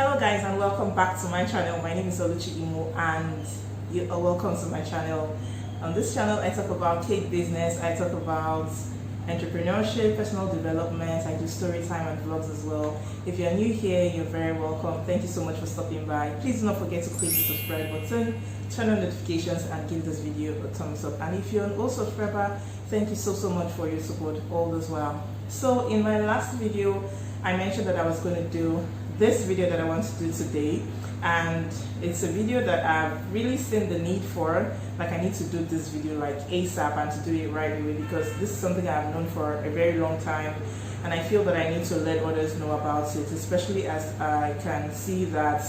Hello guys, and welcome back to my channel. My name is Oluchi Imo and you are welcome to my channel. On this channel I talk about cake business, I talk about entrepreneurship, personal development, I do story time and vlogs as well. If you're new here, you're very welcome. Thank you so much for stopping by. Please do not forget to click the subscribe button, turn on notifications and give this video a thumbs up. And if you're an old subscriber, thank you so much for your support all this while. So in my last video, I mentioned that I was going to do this video that I want to do today, and it's a video that I've really seen the need for. Like, I need to do this video like ASAP and to do it right away, because this is something I've known for a very long time and I feel that I need to let others know about it, especially as I can see that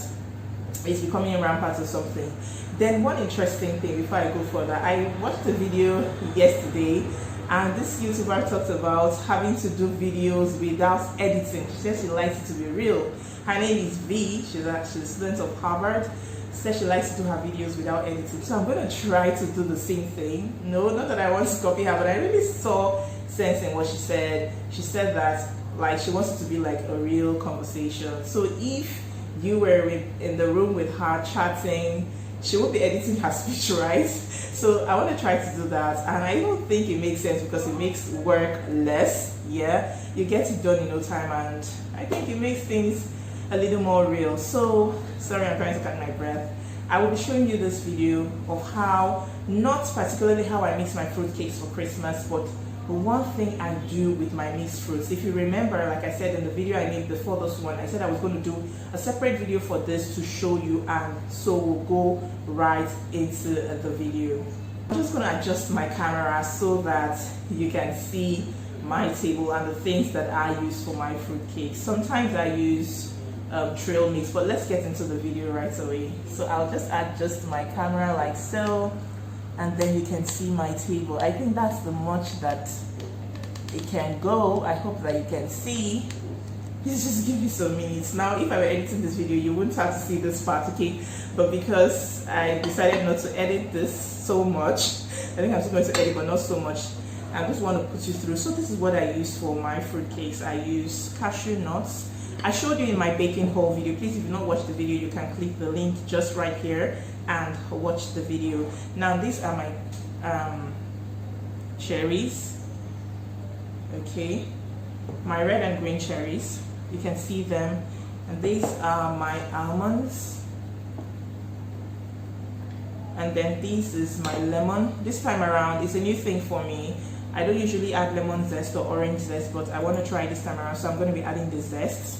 it's becoming rampant or something. Then one interesting thing before I go further, I watched a video yesterday and this YouTuber talked about having to do videos without editing. She said she likes it to be real. Her name is V. She's a student of Harvard. Said she likes to do her videos without editing. So I'm going to try to do the same thing. No, not that I want to copy her, but I really saw sense in what she said. She said that like she wants it to be like a real conversation. So if you were in the room with her chatting, she won't be editing her speech, right? So I want to try to do that, and I don't think it makes sense because it makes work less. Yeah, you get it done in no time, and I think it makes things a little more real. So sorry, I'm trying to catch my breath. I will be showing you this video of how, not particularly how I mix my fruit cakes for Christmas, but one thing I do with my mixed fruits. If you remember, like I said in the video I made before this one, I said I was going to do a separate video for this to show you, and so we'll go right into the video. I'm just going to adjust my camera so that you can see my table and the things that I use for my fruit cakes. Sometimes I use trail mix, but let's get into the video right away. So I'll just adjust my camera like so, and then you can see my table. I think that's the much that it can go. I hope that you can see. Please just give me some minutes. Now, if I were editing this video, you wouldn't have to see this part, okay? But because I decided not to edit this so much, I think I'm just going to edit, but not so much. I just want to put you through. So this is what I use for my fruit cakes. I use cashew nuts. I showed you in my baking haul video. Please, if you've not watched the video, you can click the link just right here and watch the video. Now, these are my cherries, okay, my red and green cherries, you can see them, and these are my almonds, and then this is my lemon. This time around, it's a new thing for me. I don't usually add lemon zest or orange zest, but I want to try this time around, so I'm going to be adding the zest.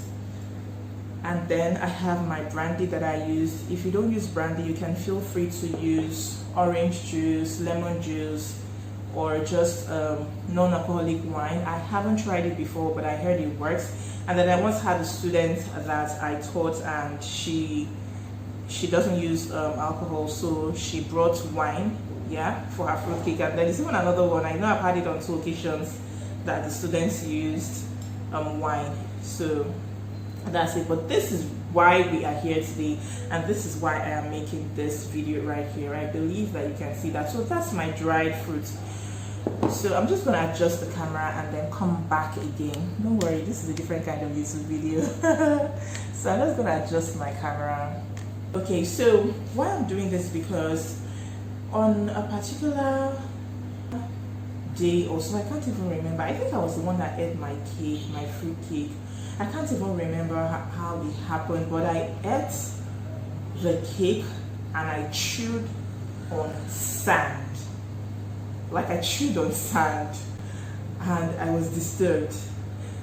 And then I have my brandy that I use. If you don't use brandy, you can feel free to use orange juice, lemon juice, or just non-alcoholic wine. I haven't tried it before, but I heard it works. And then I once had a student that I taught, and she doesn't use alcohol, so she brought wine, yeah, for her fruit cake. And then there's even another one. I know I've had it on 2 occasions that the students used wine. So that's it. But this is why we are here today, and this is why I am making this video right here. I believe that you can see that. So that's my dried fruit. So I'm just going to adjust the camera and then come back again. Don't worry, this is a different kind of YouTube video. So I'm just going to adjust my camera. Okay, so why I'm doing this, because on a particular day or so, I can't even remember, I think I was the one that ate my cake, my fruit cake. I can't even remember how it happened, but I ate the cake and I chewed on sand. Like, I chewed on sand and I was disturbed.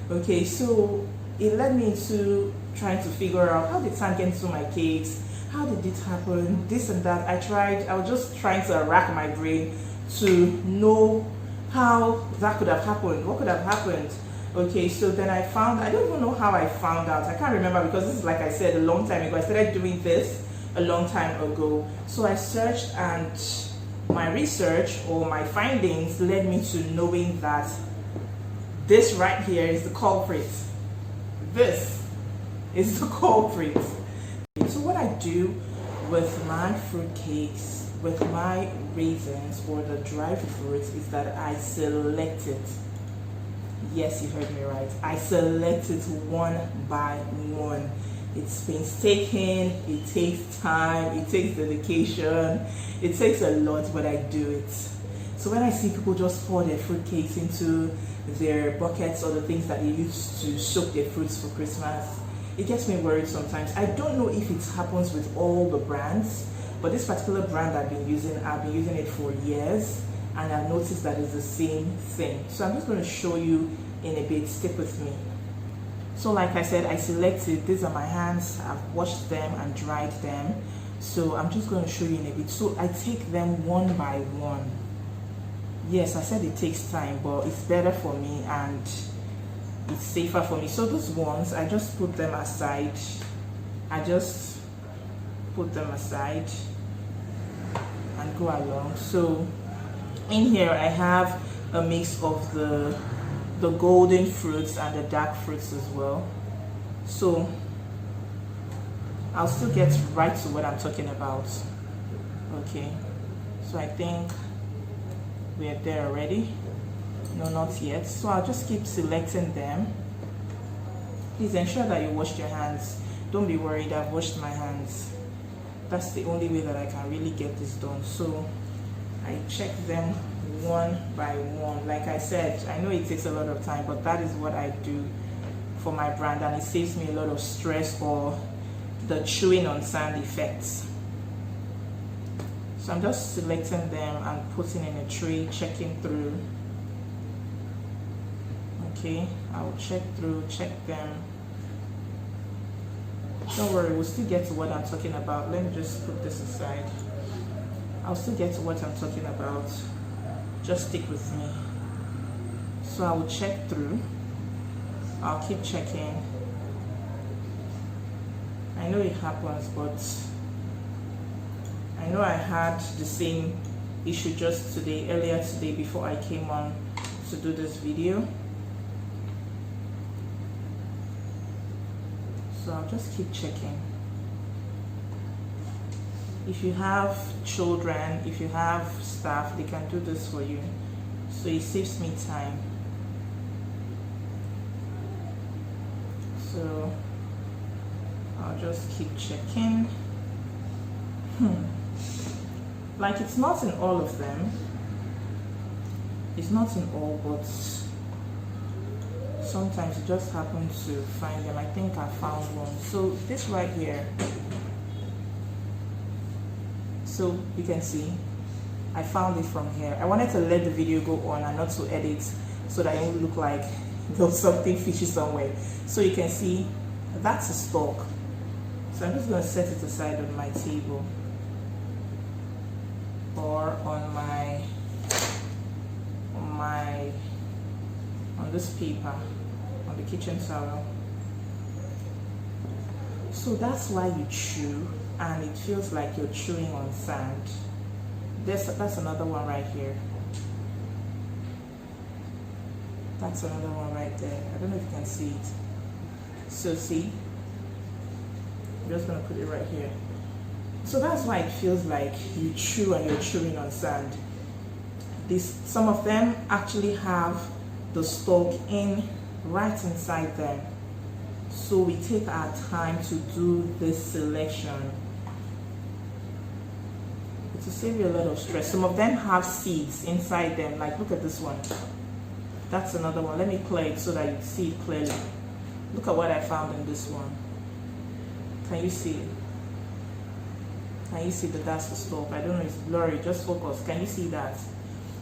Okay, so it led me into trying to figure out, how did sand get into my cakes? How did it happen? This and that. I was just trying to rack my brain to know how that could have happened. What could have happened? Okay, so then I don't even know how I found out. I can't remember, because this is, like I said, a long time ago. I started doing this a long time ago. So I searched, and my research or my findings led me to knowing that this right here is the culprit. This is the culprit. So what I do with my fruit cakes, with my raisins or the dried fruits, is that I select it. Yes, you heard me right. I select it one by one. It's painstaking, it takes time, it takes dedication, it takes a lot, but I do it. So when I see people just pour their fruitcakes into their buckets or the things that they use to soak their fruits for Christmas, it gets me worried sometimes. I don't know if it happens with all the brands, but this particular brand I've been using it for years, and I've noticed that it's the same thing. So I'm just going to show you in a bit. Stick with me. So like I said, I selected, these are my hands, I've washed them and dried them. So I'm just going to show you in a bit. So I take them one by one. Yes, I said it takes time, but it's better for me and it's safer for me. So those ones, I just put them aside. I just put them aside and go along. So in here I have a mix of the golden fruits and the dark fruits as well. So I'll still get right to what I'm talking about. Okay, so I think we're there already. No, not yet. So I'll just keep selecting them. Please ensure that you washed your hands. Don't be worried, I've washed my hands. That's the only way that I can really get this done. So I check them one by one. Like I said, I know it takes a lot of time, but that is what I do for my brand, and it saves me a lot of stress or the chewing on sand effects. So I'm just selecting them and putting in a tray, checking through. Okay, I'll check through, check them. Don't worry, we'll still get to what I'm talking about. Let me just put this aside. I'll still get to what I'm talking about. Just stick with me. So I will check through. I'll keep checking. I know it happens, but I know I had the same issue just earlier today before I came on to do this video. So I'll just keep checking. If you have children, if you have staff, they can do this for you. So it saves me time. So I'll just keep checking. Like, it's not in all of them. It's not in all, but sometimes you just happen to find them. I think I found one. So this right here. So you can see, I found it from here. I wanted to let the video go on and not to edit so that it won't look like there's something fishy somewhere. So you can see, that's a stalk. So I'm just going to set it aside on my table or on this paper, on the kitchen towel. So that's why you chew, and it feels like you're chewing on sand. That's another one right here. That's another one right there. I don't know if you can see it. So see, I'm just gonna put it right here. So that's why it feels like you chew and you're chewing on sand. Some of them actually have the stalk right inside them. So we take our time to do this selection. It will save you a lot of stress. Some of them have seeds inside them. Like, look at this one. That's another one. Let me clear it so that you see it clearly. Look at what I found in this one. Can you see it? Can you see that that's the stalk? I don't know, it's blurry. Just focus. Can you see that?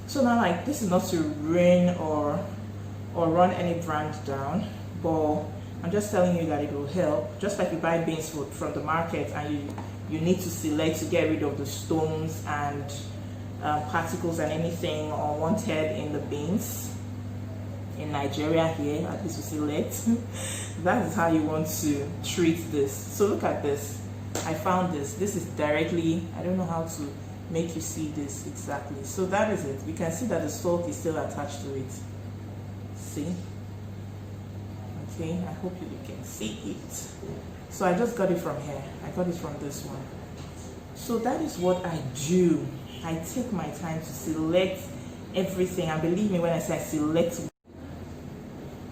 So now, like, this is not to ruin or run any brand down, but I'm just telling you that it will help. Just like you buy beans from the market and you need to select to get rid of the stones and particles and anything unwanted in the beans. In Nigeria here, at least we select. That is how you want to treat this. So look at this. I found this. This is directly, I don't know how to make you see this exactly. So that is it. You can see that the stalk is still attached to it. See? Okay, I hope you can see it. So I just got it from here. I got it from this one. So that is what I do. I take my time to select everything. And believe me when I say I select.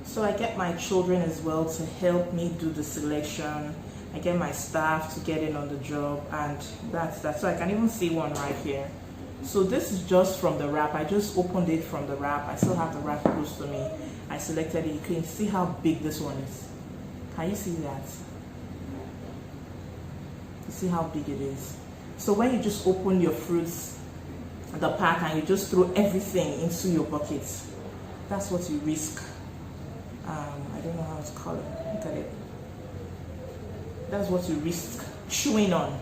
So I get my children as well to help me do the selection. I I get my staff to get in on the job, and that's that. So I can even see one right here. So this is just from the wrap. I just opened it from the wrap. I still have the wrap close to me. I selected it. You can see how big this one is. Can you see that? You see how big it is? So when you just open your fruits, the pack, and you just throw everything into your bucket, that's what you risk. I don't know how to call it. Look at it. That's what you risk chewing on.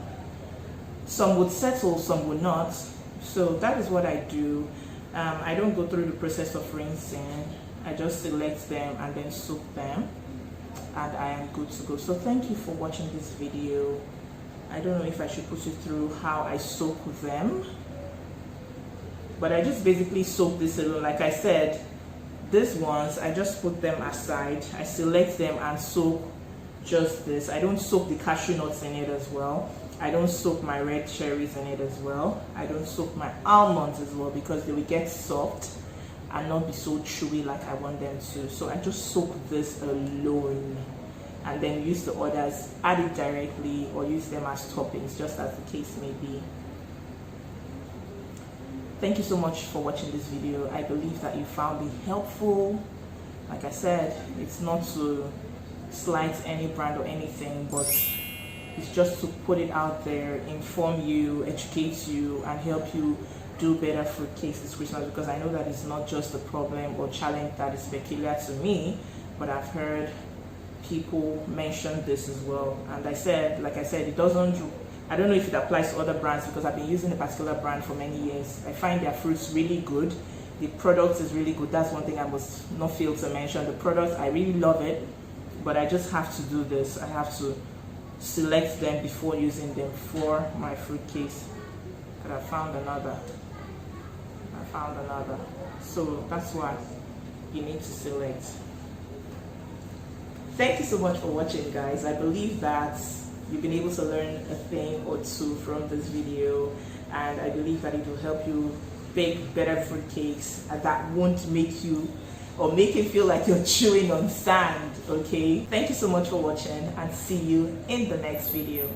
Some would settle, some would not. So that is what I do. I don't go through the process of rinsing. I just select them and then soak them, and I am good to go. So thank you for watching this video. I don't know if I should put you through how I soak them, but I just basically soak this alone. Like I said, these ones, I just put them aside. I select them and soak just this. I don't soak the cashew nuts in it as well. I don't soak my red cherries in it as well. I don't soak my almonds as well, because they will get soft and not be so chewy like I want them to. So I just soak this alone, and then use the others, add it directly, or use them as toppings, just as the case may be. Thank you so much for watching this video. I believe that you found it helpful. Like I said, it's not to slight any brand or anything, but it's just to put it out there, inform you, educate you, and help you do better fruit cakes this Christmas, because I know that it's not just a problem or challenge that is peculiar to me, but I've heard people mention this as well. And like I said, it doesn't, I don't know if it applies to other brands, because I've been using a particular brand for many years. I find their fruits really good. The product is really good. That's one thing I must not fail to mention. The product, I really love it, but I just have to do this. I have to select them before using them for my fruit cakes. But I found another. So that's why you need to select. Thank you so much for watching, guys. I believe that you've been able to learn a thing or two from this video, and I believe that it will help you bake better fruit cakes that won't make you or make it feel like you're chewing on sand. Okay, thank you so much for watching, and see you in the next video.